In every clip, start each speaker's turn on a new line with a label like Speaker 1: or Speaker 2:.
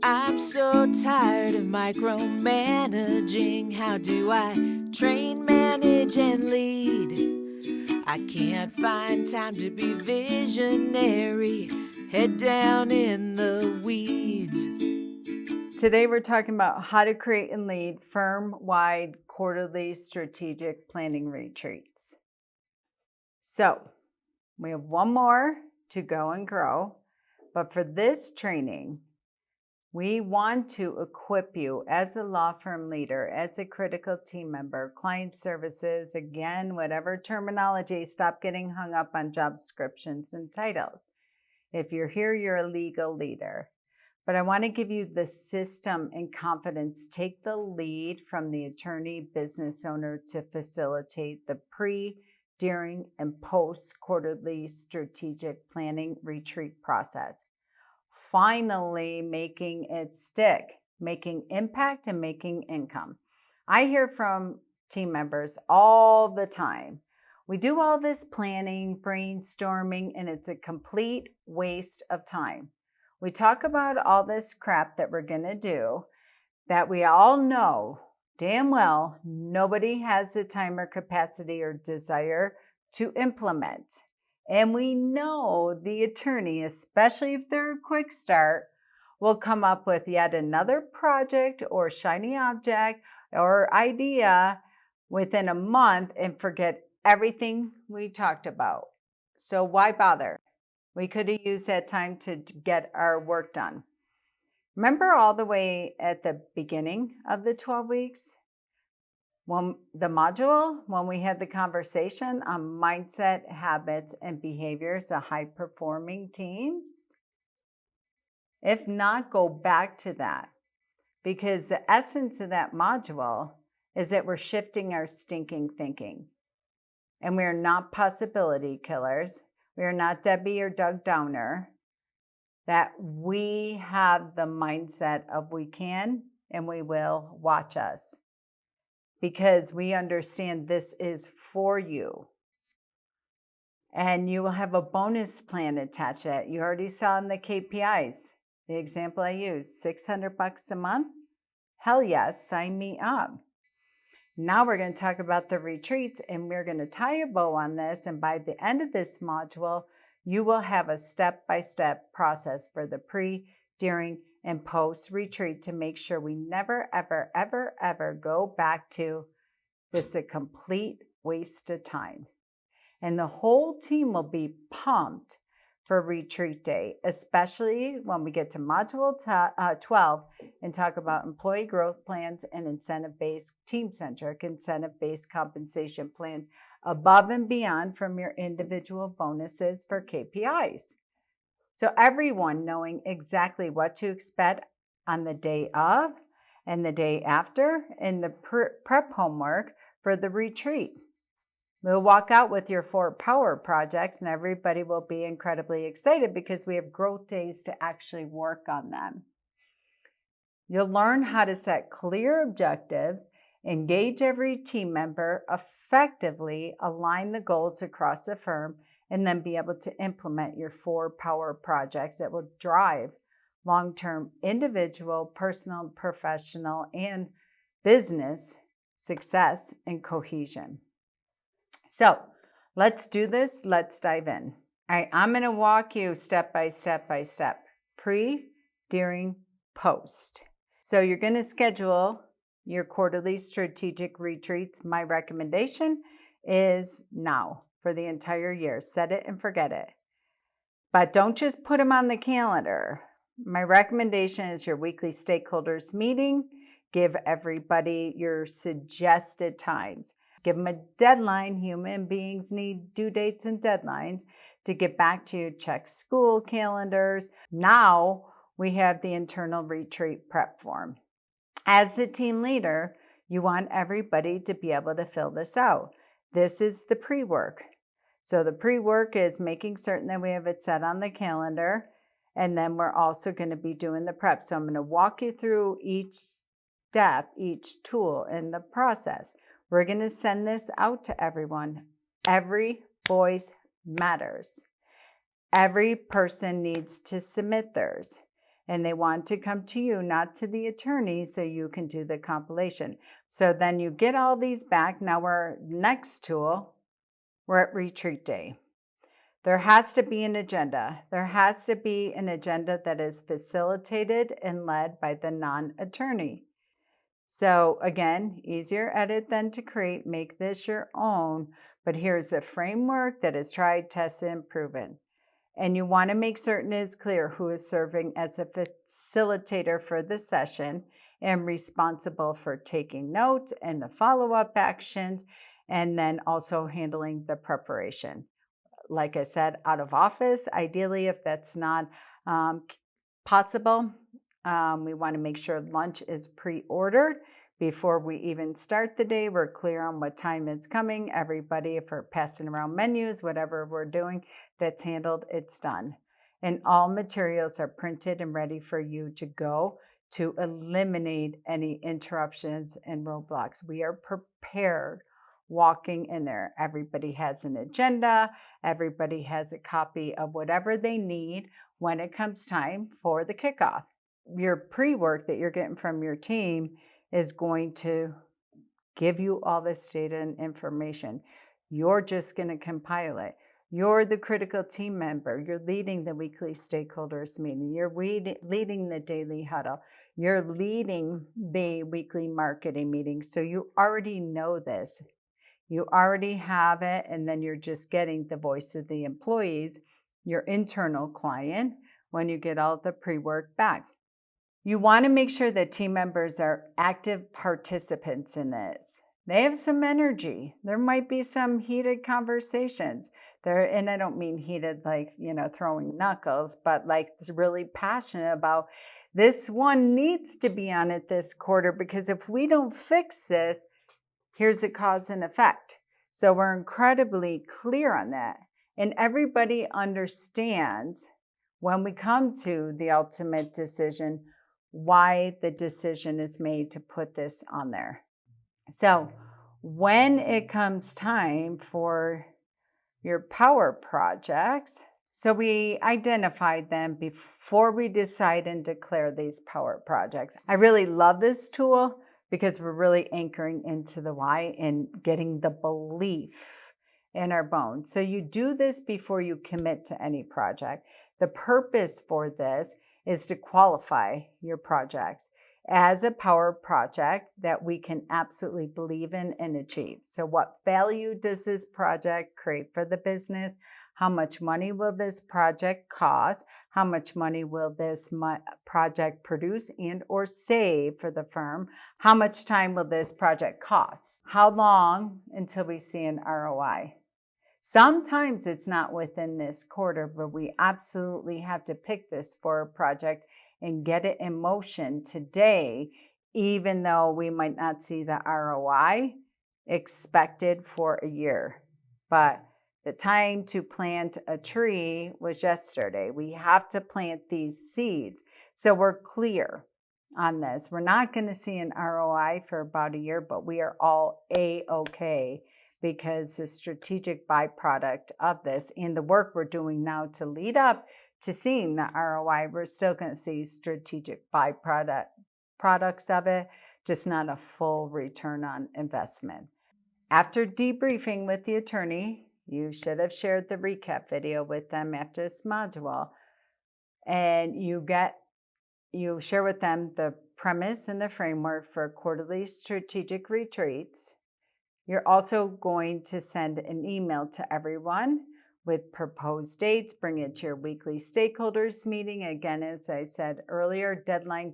Speaker 1: I'm so tired of micromanaging. How do I train, manage, and lead? I can't find time to be visionary. Head down in the weeds.
Speaker 2: Today we're talking about how to create and lead firm-wide quarterly strategic planning retreats. So we have one more to go and grow, but for this training, we want to equip you as a law firm leader, as a critical team member, client services, again, whatever terminology, stop getting hung up on job descriptions and titles. If you're here, you're a legal leader. But I want to give you the system and confidence. Take the lead from the attorney, business owner to facilitate the pre, during, and post quarterly strategic planning retreat process. Finally, making it stick, making impact and making income. I hear from team members all the time. We do all this planning, brainstorming, and it's a complete waste of time. We talk about all this crap that we're going to do that we all know damn well nobody has the time or capacity or desire to implement. And we know the attorney, especially if they're a quick start, will come up with yet another project or shiny object or idea within a month and forget everything we talked about. So why bother? We could have used that time to get our work done. Remember all the way at the beginning of the 12 weeks? When the module, when we had the conversation on mindset, habits, and behaviors of high-performing teams? If not, go back to that. Because the essence of that module is that we're shifting our stinking thinking. And we are not possibility killers. We are not Debbie or Doug Downer. That we have the mindset of we can and we will. Watch us. Because we understand this is for you. And you will have a bonus plan attached to it. You already saw in the KPIs, the example I used, $600 a month. Hell yes, sign me up. Now we're going to talk about the retreats, and we're going to tie a bow on this. And by the end of this module, you will have a step-by-step process for the pre, during, and post retreat to make sure we never, ever, ever, ever go back to this is a complete waste of time. And the whole team will be pumped for retreat day, especially when we get to module 12 and talk about employee growth plans and incentive-based, team-centric, incentive-based compensation plans above and beyond from your individual bonuses for KPIs. So everyone knowing exactly what to expect on the day of and the day after and the prep homework for the retreat. We'll walk out with your 4 power projects and everybody will be incredibly excited because we have growth days to actually work on them. You'll learn how to set clear objectives, engage every team member, effectively align the goals across the firm, and then be able to implement your 4 power projects that will drive long-term individual, personal, professional, and business success and cohesion. So let's do this. Let's dive in. All right, I'm going to walk you step by step by step, pre, during, post. So you're going to schedule your quarterly strategic retreats. My recommendation is now for the entire year. Set it and forget it. But don't just put them on the calendar. My recommendation is your weekly stakeholders meeting. Give everybody your suggested times. Give them a deadline. Human beings need due dates and deadlines to get back to you. Check school calendars. Now we have the internal retreat prep form. As a team leader, you want everybody to be able to fill this out. This is the pre-work. So the pre-work is making certain that we have it set on the calendar, and then we're also going to be doing the prep. So I'm going to walk you through each step, each tool in the process. We're going to send this out to everyone. Every voice matters. Every person needs to submit theirs. and they want to come to you, not to the attorney, so you can do the compilation. So then you get all these back. Now we're next tool, we're at retreat day. There has to be an agenda. There has to be an agenda that is facilitated and led by the non-attorney. So again, easier edit than to create. Make this your own, but here's a framework that is tried, tested, and proven. And you want to make certain it's clear who is serving as a facilitator for the session and responsible for taking notes and the follow-up actions, and then also handling the preparation. Like I said, out of office, ideally, if that's not possible, we want to make sure lunch is pre-ordered before we even start the day. We're clear on what time it's coming. Everybody, if we're passing around menus, whatever we're doing, that's handled, it's done. And all materials are printed and ready for you to go to eliminate any interruptions and roadblocks. We are prepared walking in there. Everybody has an agenda. Everybody has a copy of whatever they need when it comes time for the kickoff. Your pre-work that you're getting from your team is going to give you all this data and information. You're just going to compile it. You're the critical team member. You're leading the weekly stakeholders meeting. You're leading the daily huddle. You're leading the weekly marketing meeting. So you already know this. You already have it, and then you're just getting the voice of the employees, your internal client, when you get all the pre-work back. You want to make sure that team members are active participants in this. They have some energy. There might be some heated conversations there, and I don't mean heated like, throwing knuckles, but like really passionate about this one needs to be on it this quarter, because if we don't fix this, here's a cause and effect. So we're incredibly clear on that. And everybody understands when we come to the ultimate decision, why the decision is made to put this on there. So when it comes time for your power projects, so we identified them before we decide and declare these power projects. I really love this tool because we're really anchoring into the why and getting the belief in our bones. So you do this before you commit to any project. The purpose for this is to qualify your projects as a power project that we can absolutely believe in and achieve. So what value does this project create for the business? How much money will this project cost? How much money will this project produce and or save for the firm? How much time will this project cost? How long until we see an ROI? Sometimes it's not within this quarter, but we absolutely have to pick this for a project and get it in motion today, even though we might not see the ROI expected for a year. But the time to plant a tree was yesterday. We have to plant these seeds. So we're clear on this. We're not going to see an ROI for about a year, but we are all A-okay, because the strategic byproduct of this and the work we're doing now to lead up to seeing the ROI, we're still going to see strategic products of it, just not a full return on investment. After debriefing with the attorney, you should have shared the recap video with them after this module, and you share with them the premise and the framework for quarterly strategic retreats. You're also going to send an email to everyone with proposed dates. Bring it to your weekly stakeholders meeting. Again, as I said earlier, deadline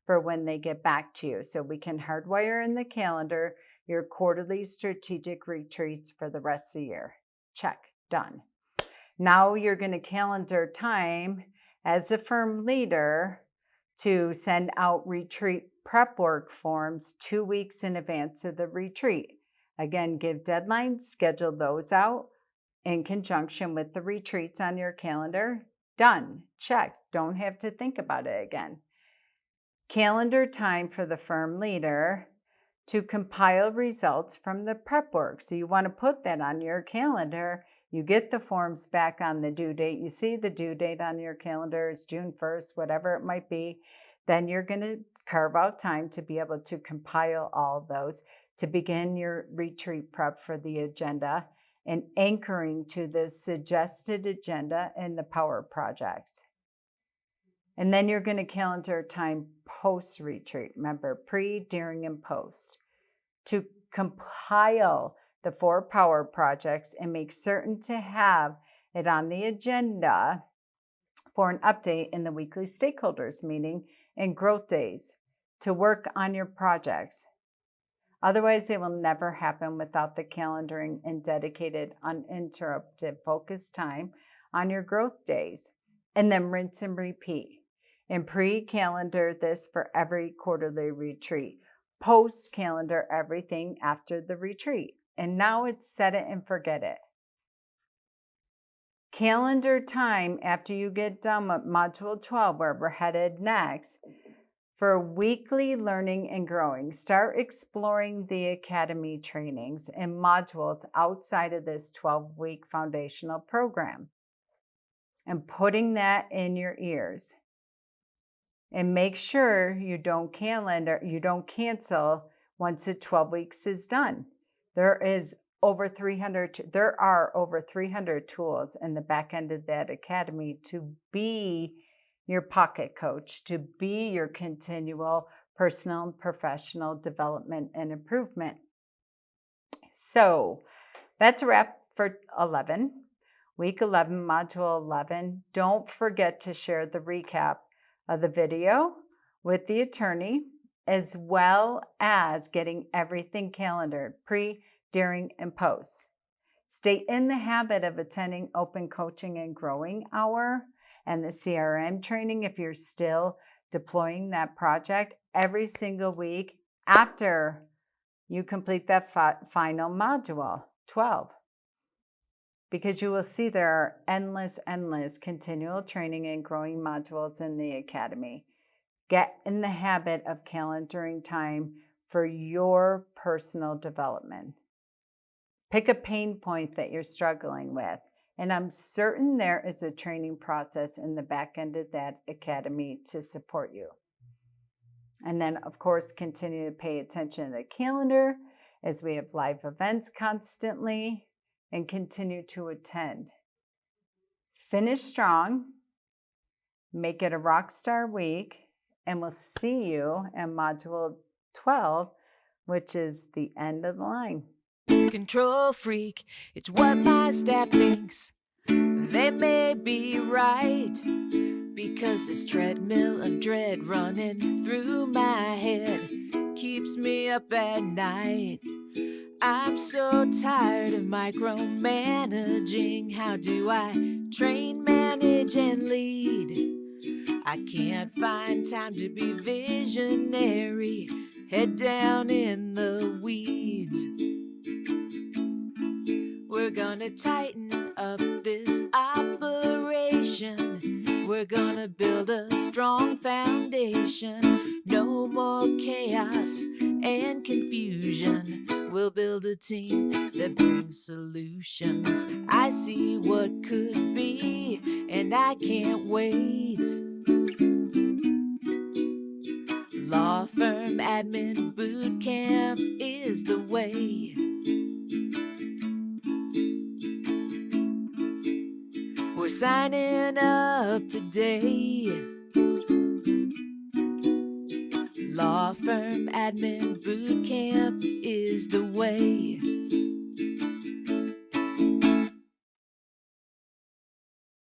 Speaker 2: for when they get back to you. So we can hardwire in the calendar your quarterly strategic retreats for the rest of the year. Check, done. Now you're going to calendar time as a firm leader to send out retreat prep work forms 2 weeks in advance of the retreat. Again, give deadlines, schedule those out in conjunction with the retreats on your calendar. Done, check, don't have to think about it again. Calendar time for the firm leader to compile results from the prep work. So you want to put that on your calendar You get the forms back on the due date. You see the due date on your calendar is June 1st, whatever it might be. Then you're going to carve out time to be able to compile all of those, to begin your retreat prep for the agenda and anchoring to the suggested agenda and the power projects. And then you're going to calendar time post-retreat. Remember, pre, during, and post, to compile the 4 power projects and make certain to have it on the agenda for an update in the weekly stakeholders meeting and growth days to work on your projects. Otherwise, they will never happen without the calendaring and dedicated, uninterrupted, focused time on your growth days. And then rinse and repeat. And pre-calendar this for every quarterly retreat. Post-calendar everything after the retreat. And now it's set it and forget it. Calendar time after you get done with Module 12, where we're headed next, for weekly learning and growing. Start exploring the academy trainings and modules outside of this 12-week foundational program and putting that in your ears. And make sure you don't cancel once the 12 weeks is done. There are over 300 tools in the back end of that academy to be your pocket coach, to be your continual personal and professional development and improvement. So that's a wrap for 11. Week 11, Module 11. Don't forget to share the recap of the video with the attorney, as well as getting everything calendared, pre, during, and post. Stay in the habit of attending Open Coaching and Growing Hour and the CRM training if you're still deploying that project every single week after you complete that final module, 12. Because you will see there are endless continual training and growing modules in the academy. Get in the habit of calendaring time for your personal development. Pick a pain point that you're struggling with. And I'm certain there is a training process in the back end of that academy to support you. And then, of course, continue to pay attention to the calendar as we have live events constantly and continue to attend. Finish strong, make it a rock star week, and we'll see you in Module 12, which is the end of the line.
Speaker 1: Control freak, it's what my staff thinks. They may be right, because this treadmill of dread running through my head keeps me up at night. I'm so tired of micromanaging. How do I train, manage, and lead? I can't find time to be visionary, head down in the weeds. We're gonna tighten up this operation. We're gonna build a strong foundation. No more chaos and confusion. We'll build a team that brings solutions. I see what could be, and I can't wait. Law firm admin boot camp is the way. We're signing up today. Law firm admin boot camp is the way.